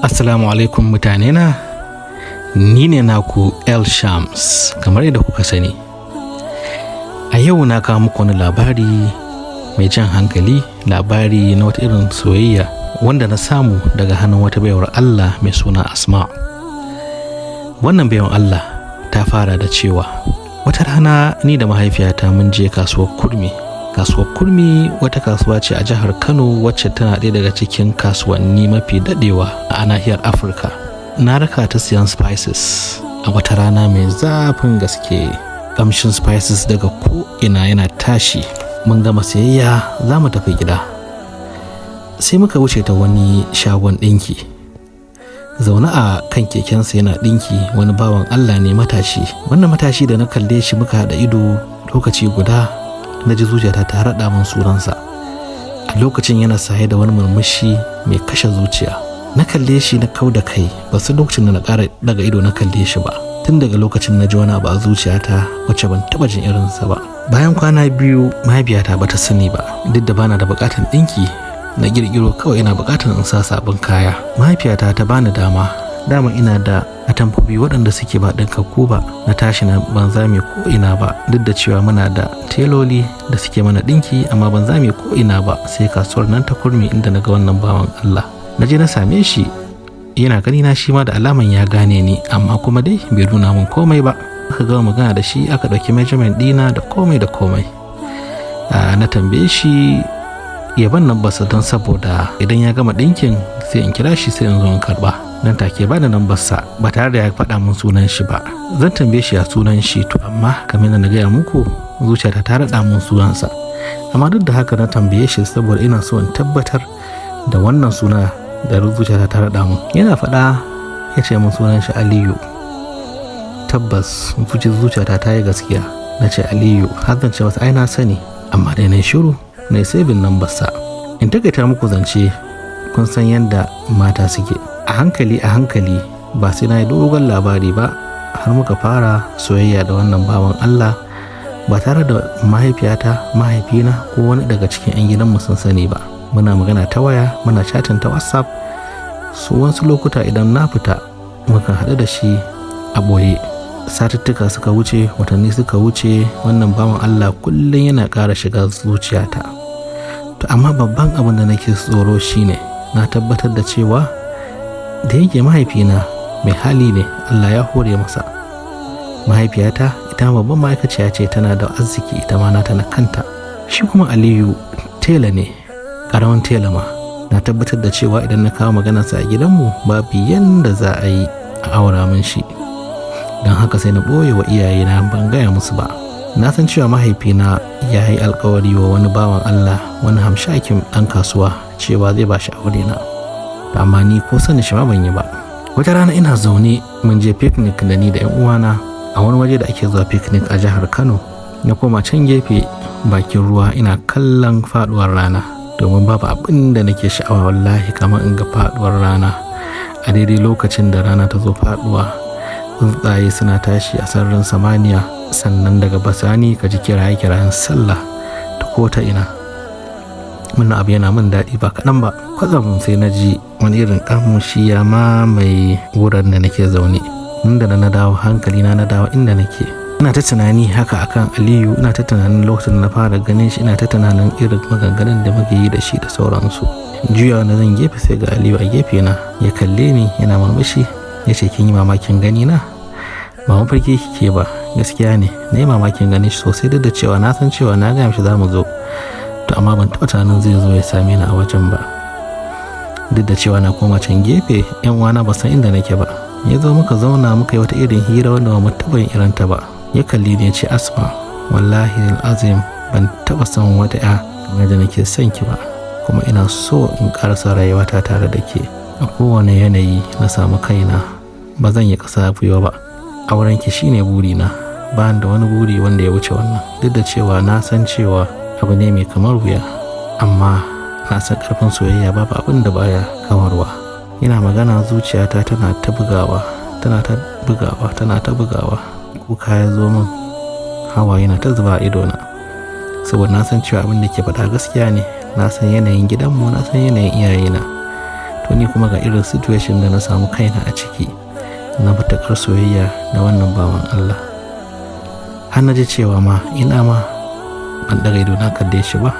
Assalamu alaikum mutane na, ni ne naku El Shams kamar yadda kuka sani. A yau na kawo muku wani labari mai jan hankali, labari na wata irin soyayya wanda na samu daga hannun wata baiwar Allah mai suna Asma. Wannan baiwar Allah ta fara da cewa wata rana ni da mahaifiyata mun je kasuwar Kurmi. Kasuwar Kurmi wata kasuwa ce a jihar Kano wacce tana ɗaya daga cikin kasuwanni mafi daɗewa a nahiyar Afirka. Na raka ta siyan spices a wata rana mai zafin gaske. Kamshin spices daga ko'ina yana tashi. Mun gama sayayya za mu tafi gida. Sai muka wuce ta wani shagon ɗinki. Zaune a kan kekensa yana ɗinki wani bawan Allah ne matashi. Wannan matashi da na kalle shi muka haɗa ido lokaci guda. Na ji zuciyata ta raɗa min sunansa. A lokacin yana saye da wani murmushi mai kashe zuciya. Na kalle shi na kau da kai, ba su lokacin da na ƙara daga ido na kalle shi ba. Tun daga lokacin na ji wani abu a zuciyata wacce ban taɓa jin irinsa ba. Bayan kwana biyu mahaifiyata ba ta sani ba, duk da bana da buƙatar ɗinki na ƙirƙiro kawai ina buƙatar in sa sabon kaya. Mahaifiyata ta bani dama ina da atamfofi waɗanda suke ba ɗinkakku ba. Na tashi na ban zame ko ina ba, duk da cewa muna da teloli da suke mana ɗinki, amma ban zame ko ina ba sai kasuwar nan ta Kurmi inda na ga wannan bawan Allah. Na je na same shi, yana gani na shi ma da alaman ya gane ni, amma kuma dai bai nuna min komai ba. Aka gama magana da shi, aka ɗauki measurement ɗina da komai. Na tambaye shi ya ban nambarsa don saboda idan ya gama ɗinkin sai in kira shi sai in zo in karɓa. Nan take ba da nambarsa ba tare da ya faɗa min sunan shi ba. Zan tambaye shi a sunan shi, to amma kamar na gaya muku zuciyata ta raɗa min sunansa. Amma duk da haka na tambaye shi saboda ina so in tabbatar da wannan suna da zuciyata ta raɗa min. Yana faɗa ya ce min sunan shi Aliyu. Tabbas zuciyata ta yi gaskiya. Na ce Aliyu, har zan ce masa ai na sani, amma dai na shiru na yi sabin nambarsa. In takaita muku zance, kun san yadda mata suke. A hankali ba sai na yi dogon labari ba, har muka fara soyayya da wannan bawan Allah ba tare da mahaifiyata, mahaifina ko wani daga cikin 'yan gidanmu sun sani ba. Muna magana ta waya, muna chatin ta WhatsApp. Wasu lokuta idan na fita mukan haɗu da shi a ɓoye. Satuttuka suka wuce, watanni suka wuce, wannan bawan Allah kullum yana ƙara shiga zuciyata. To amma babban abin da nake tsoro shine na tabbatar da cewa da yake mahaifina mai hali ne, Allah ya hore masa. Mahaifiyata ita babban ma'aikaciya ce, tana da arziki ita ma nata na kanta. Shi kuma Aliyu tela ne, ƙaramin tela ma. Na tabbatar da cewa idan na kawo maganarsa a gidanmu babu yanda za a yi a aura min shi. Don haka sai na ɓoye wa iyayena, ban gaya musu ba. Na san cewa mahaifina ya yi alkawari wa wani bawan Allah, wani hamshakin ɗan kasuwa, cewa zai ba shi aure na. Amma ni ko sani shi ma ban yi ba. Wata rana ina zaune mun je picnic da ni da 'yan uwana a wani waje da ake zuwa picnic a jihar Kano. Na koma can gefe bakin ruwa ina kallon faduwar rana, domin babu abin da nake sha'awa wallahi kamar in ga faduwar rana. A daidai lokacin da rana ta zo faduwa, tsuntsaye suna tashi a sararin samaniya, sannan daga basani ka ji kiraye-kirayen sallah ta ko ta ina. Wannan abu yana min daɗi ba kaɗan ba. Kwatsam sai na ji wani irin ƙamshi ya mamaye wurin da nake zaune. Inda na dawo hankali na dawo inda nake. Ina ta tunani haka akan Aliyu, ina ta tunanin lokacin da na fara ganin shi, ina ta tunanin irin maganganun da muke yi da shi da sauransu. Juyawa na zan gefe sai ga Aliyu a gefe na, ya kalle ni yana murmushi, ya ce kin yi mamakin gani na? Ba mafarki kike ba, gaskiya ne na yi mamakin ganin shi sosai, duk da cewa na san cewa na gaya mishi za mu zo. To amma ban taɓa tunanin zai zo ya same ni a wajen ba. Duk da cewa na koma can gefe, 'yan uwana ba san inda nake ba. Ya zo muka zauna muka yi wata irin hira wanda ba mu taɓa yin irin ta ba. Ya kalli ni ya ce, Asma, wallahi azim ban taɓa son wata 'ya kamar da nake son ki ba, kuma ina so in ƙarasa rayuwata tare da ke. A kowane yanayi na samu kaina ba zan yi ƙasa gwiwa ba. Auren ki shine burina, ba da wani buri wanda ya wuce wannan. Duk da cewa na san cewa abu ne mai kamar wuya, amma na san ƙarfin soyayya babu abin da baya kawarwa. Ina magana zuciyata tana ta bugawa. Kuka ya zo min, hawa yana ta zuba a idona, saboda na san cewa abin da ke faɗa gaskiya ne. Na san yanayin gidanmu, na san yanayin iyayena. to ni kuma ga irin situation da na samu kaina a ciki na matuƙar soyayya da wannan bawan Allah. Har na ji cewa ma ina ma ban daga ido na kalle shi ba,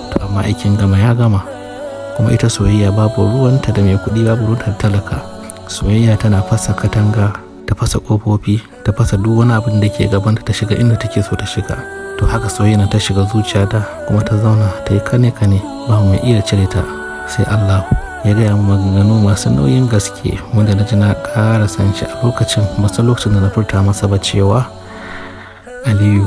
to amma aikin gama ya gama. Kuma ita soyayya babu ruwanta da mai kuɗi, babu ruwanta da talaka. Soyayya tana fasa katanga, ta fasa ƙofofi, ta fasa duk wani abin da ke gabanta ta shiga inda take so ta shiga. To haka soyayya ta shiga zuciyata kuma ta zauna ta yi kane ba mai iya cire ta sai Allah. Ya gaya mu maganganu masu nauyin gaske wanda na ji na ƙara san shi a lokacin da na furta masa ba cewa Aliyu,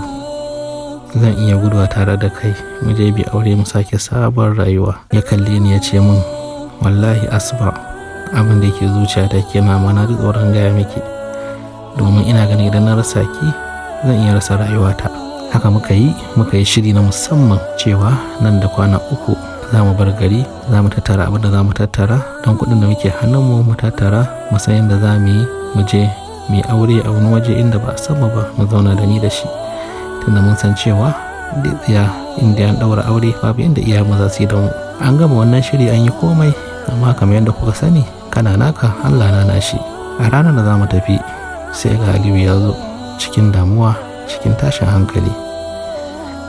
zan iya guduwa tare da kai mu je bi aure mu sake sabon rayuwa. Ya kalle ni ya ce min, wallahi Asba, abin da yake zuciyata kenan, ma na ji tsoron gaya miki domin ina ganin idan na rasa ki zan iya rasa rayuwata. Haka muka yi shiri na musamman cewa nan da kwana 3 za mu bar gari, za mu tattara abin da za mu tattara, don kuɗin da muke hannunmu mu tattara, mu san yadda za mu yi mu je mu yi aure a wani waje inda ba a san mu ba, mu zauna da ni da shi. Tunda mun san cewa inda an ɗaura aure babu inda iyayenmu za su yi da mu. An gama wannan shiri, an yi komai, amma kamar yadda kuka sani, kana naka Allah na nashi. A ranar da za mu tafi sai ga Aliyu ya zo cikin damuwa, cikin tashin hankali.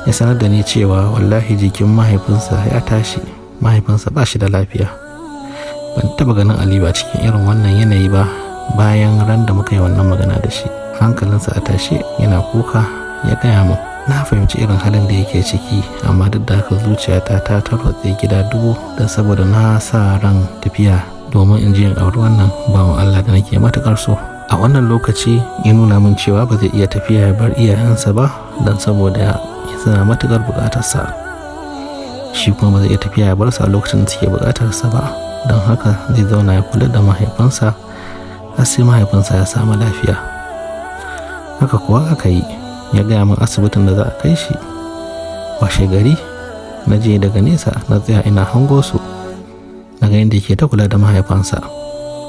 Ya sanar da ni cewa wallahi jikin mahaifinsa ya tashi, mahaifinsa ba shi da lafiya. Ban taba ganin Aliyu a cikin irin wannan yanayi ba bayan ran da muka yi wannan magana da shi. Hankalinsa a tashe, yana kuka. Ya gaya min, na fahimci irin halin da yake ciki, amma duk da haka zuciyata ta tarwatse gida dubu don saboda na sa ran tafiya domin in je in auri wannan bawan Allah da nake matuƙar so. A wannan lokaci ya nuna min cewa ba zai iya tafiya ya bar iyayensa ba don saboda suna matuƙar buƙatarsa. Shi kuma ba zai iya tafiya ya bar su a lokacin da suke buƙatarsa ba, don haka zai zauna ya kula da mahaifinsa har sai mahaifinsa ya samu lafiya. Haka kuwa aka yi. Ya gaya min asibitin da za a kai shi. Washe gari na je daga nesa na tsaya ina hango su, na ga yadda yake ta kula da mahaifansa,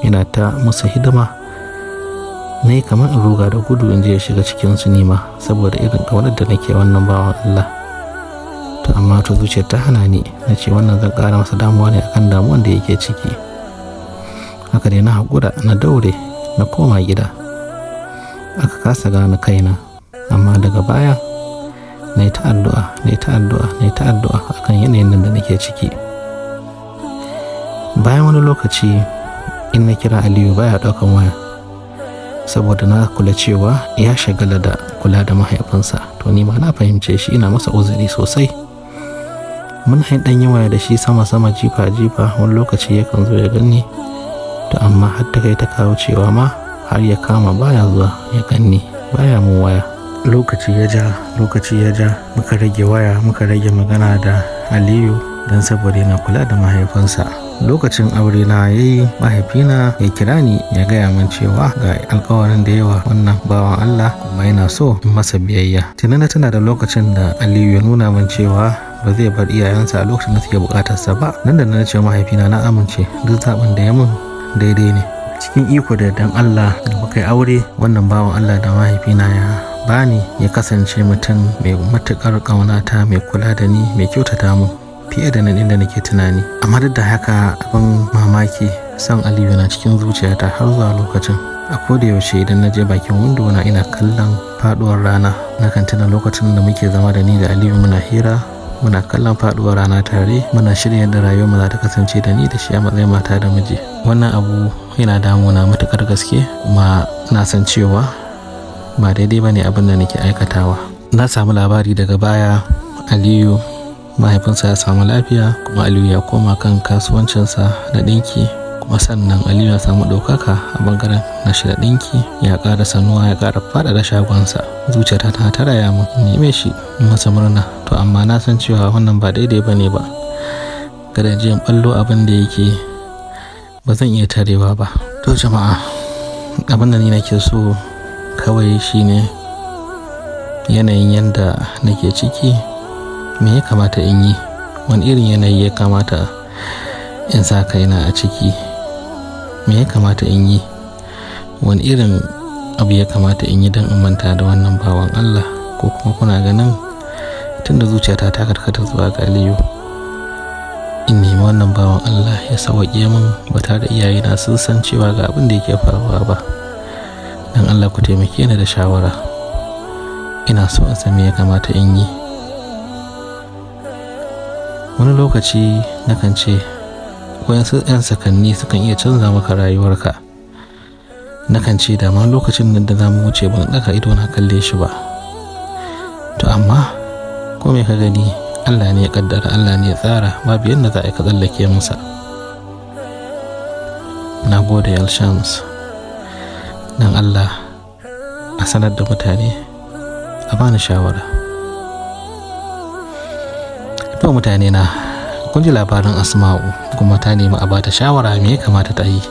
yana ta musu hidima. Na yi kamar in ruga da gudu in je ya shiga cikin su nima saboda irin ƙaunar da nake wannan bawan Allah. To amma to zuciyar ta hana ni, na ce wannan zan ƙara masa damuwa ne akan damuwan da yake ciki. Haka dai na haƙura, na daure, na koma gida. Aka kasa gane kaina, amma daga baya na yi ta addu'a akan yanayin nan da nake ciki. Bayan wani lokaci in na kira Aliyu baya ɗaukan waya, saboda na kula cewa ya shagala da kula da mahaifinsa. To ni ma na fahimce shi, ina masa uzuri sosai. Mun ɗan yi waya da shi sama jifa wani lokaci yakan zo ya gani, to amma har ta kai ta kawo cewa ma har ya kama baya zuwa ya ganni, baya mun waya. Lokaci ya ja muka rage waya, muka rage magana da Aliyu don saboda yana kula da mahaifinsa. Lokacin aure na yayi, mahaifina ya kira ni ya gaya min cewa ga alƙawarin da yawa wannan bawan Allah kuma yana so in masa biyayya. Tana da lokacin da Aliyu ya nuna min cewa ba zai bar iyayensa a lokacin da suke buƙatarsa ba. Nan da na ce mahaifina na amince, duk zaɓin da ya min daidai ne. Cikin iko da dan Allah da muka yi aure, wannan bawan Allah da mahaifina ya bani ya kasance mutum mai matuƙar ƙaunata, mai kula da ni, mai kyautata mu fiye da nan inda nake tunani. Amma duk da haka abin mamaki, san Aliyu na cikin zuciyata har zuwa lokacin. A koda yaushe idan na je bakin windo na ina kallon faduwar rana, nakan tuna lokacin da muke zama da ni da Aliyu muna hira, muna kallon faduwar rana tare, muna shirya yadda rayuwar mu za ta kasance da ni da shi a matsayin mata da miji. Wannan abu yana damuna matuƙar gaske, kuma na san cewa ba daidai bane abin da nake aikatawa. Na samu labari daga baya Aliyu mahaifinsa ya samu lafiya, kuma Aliyu ya koma kan kasuwancinsa da ɗinki, kuma sannan Aliyu ya samu ɗaukaka a bangaren nashi da ɗinki, ya ƙara sanuwa, ya ƙara faɗaɗa shagonsa. Zuciyata ta taraya mun neme shi in masa murna, to amma na san cewa wannan ba daidai bane ba. Kada jiyan ballo abin da yake ba zan iya tarewa ba. To jama'a, abin da ni nake so kawai shine yanayin yanda nake ciki, me ya kamata in yi, wani irin yanayi ya kamata in sa kaina a ciki, me ya kamata in yi, wani irin abu ya kamata in yi don in manta da wannan bawan Allah. Ko kuma kuna ganin tunda zuciyata ta karkata zuwa ga Aliyu, in nemi wannan bawan Allah ya sauwaƙe min ba tare da iyayena sun san cewa ga abin da yake faruwa ba. Dan Allah ku taimake ni da shawara, ina so in san me ya kamata in yi. Wani lokaci nakan ce wayansu 'yan sakanni sukan iya canza maka rayuwarka. Nakan ce da ma lokacin nan da zamu wuce ban ɗaga ido na kalle shi ba. To amma ko me ka gani, Allah ne ya kaddara, Allah ne ya tsara, babu yadda za a yi ka tsallake masa. Na gode Elshams, dan Allah a sanar da mutane, a bani shawara. To mutane na, kun ji labarin Asma'u kuma ta nemi a bata shawara me ya kamata ta yi.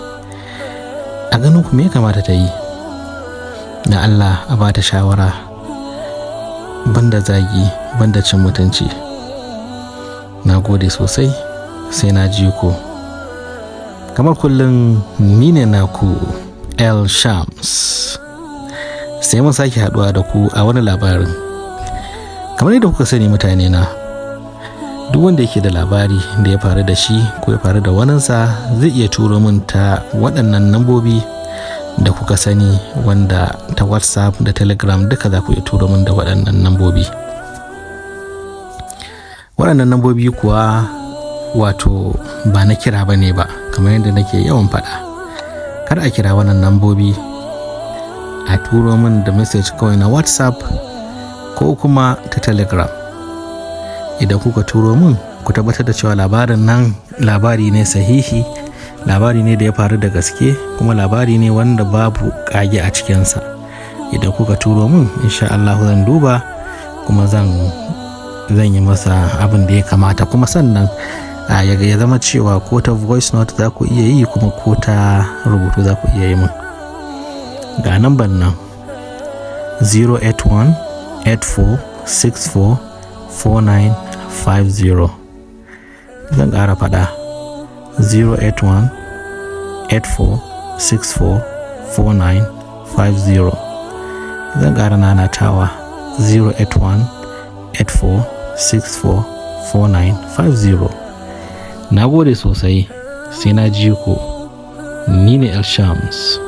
A ganin ku me ya kamata ta yi? Na Allah a bata shawara, banda zagi, banda cin mutunci. Na gode sosai, sai na ji ku. Kamar kullum ni ne naku Elshams. Sai mun sake haduwa da ku a wani labarin. Kamar yadda kuka sani mutane na, duk wanda yake da labari da ya faru da shi ko ya faru da waninsa zai iya turo min ta waɗannan nambobi da kuka sani, wanda ta WhatsApp da Telegram duka za ku iya turo min da waɗannan nambobi. Waɗannan nambobi kuwa wato ba na kira ba ne ba, kamar yadda nake yawan faɗa. Kar a kira wannan nambobi, a turo min da message kawai na WhatsApp ko kuma ta Telegram. Idan kuka turo min, ku tabbatar da cewa labarin nan labari ne sahihi, labari ne da ya faru da gaske, kuma labari ne wanda babu ƙage a cikinsa. Idan kuka turo min, insha Allah zan duba kuma zan yi masa abin da ya kamata. Kuma sannan ya zama cewa ko ta voice note za ku iya yi, kuma ko ta rubutu za ku iya yi min. Ga namban nan 081 84 64 4950. Zan ƙara faɗa 081 84 64 4950. Zan ƙara nanatawa 081 84 64 4950. Na gode sosai, sai na ji ku. Ni ne Elshams.